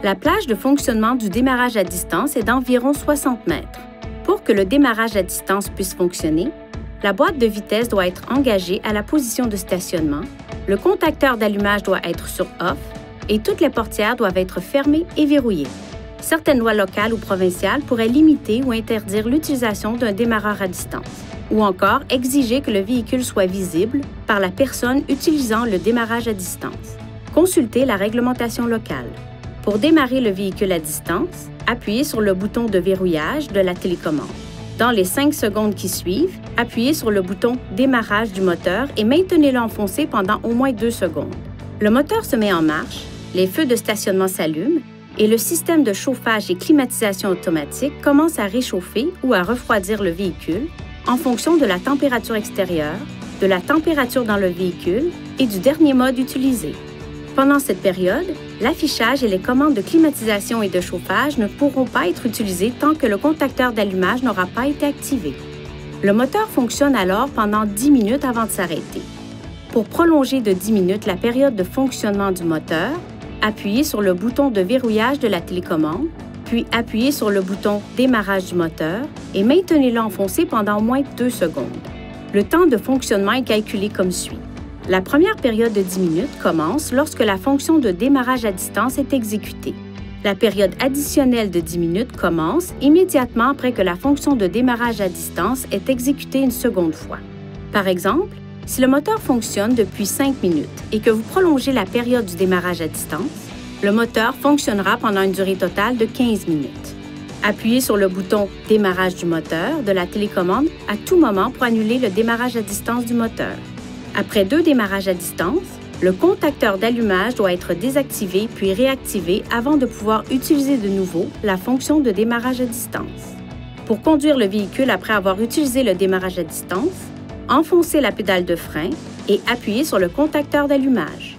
La plage de fonctionnement du démarrage à distance est d'environ 60 mètres. Pour que le démarrage à distance puisse fonctionner, la boîte de vitesse doit être engagée à la position de stationnement, le contacteur d'allumage doit être sur « off » et toutes les portières doivent être fermées et verrouillées. Certaines lois locales ou provinciales pourraient limiter ou interdire l'utilisation d'un démarreur à distance, ou encore exiger que le véhicule soit visible par la personne utilisant le démarrage à distance. Consultez la réglementation locale. Pour démarrer le véhicule à distance, appuyez sur le bouton de verrouillage de la télécommande. Dans les 5 secondes qui suivent, appuyez sur le bouton « Démarrage du moteur » et maintenez-le enfoncé pendant au moins 2 secondes. Le moteur se met en marche, les feux de stationnement s'allument et le système de chauffage et climatisation automatique commence à réchauffer ou à refroidir le véhicule en fonction de la température extérieure, de la température dans le véhicule et du dernier mode utilisé. Pendant cette période, l'affichage et les commandes de climatisation et de chauffage ne pourront pas être utilisés tant que le contacteur d'allumage n'aura pas été activé. Le moteur fonctionne alors pendant 10 minutes avant de s'arrêter. Pour prolonger de 10 minutes la période de fonctionnement du moteur, appuyez sur le bouton de verrouillage de la télécommande, puis appuyez sur le bouton « Démarrage du moteur » et maintenez-le enfoncé pendant au moins 2 secondes. Le temps de fonctionnement est calculé comme suit. La première période de 10 minutes commence lorsque la fonction de démarrage à distance est exécutée. La période additionnelle de 10 minutes commence immédiatement après que la fonction de démarrage à distance est exécutée une seconde fois. Par exemple, si le moteur fonctionne depuis 5 minutes et que vous prolongez la période du démarrage à distance, le moteur fonctionnera pendant une durée totale de 15 minutes. Appuyez sur le bouton « Démarrage du moteur » de la télécommande à tout moment pour annuler le démarrage à distance du moteur. Après 2 démarrages à distance, le contacteur d'allumage doit être désactivé puis réactivé avant de pouvoir utiliser de nouveau la fonction de démarrage à distance. Pour conduire le véhicule après avoir utilisé le démarrage à distance, enfoncez la pédale de frein et appuyez sur le contacteur d'allumage.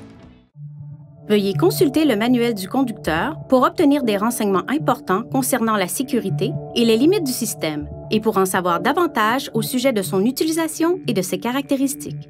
Veuillez consulter le manuel du conducteur pour obtenir des renseignements importants concernant la sécurité et les limites du système et pour en savoir davantage au sujet de son utilisation et de ses caractéristiques.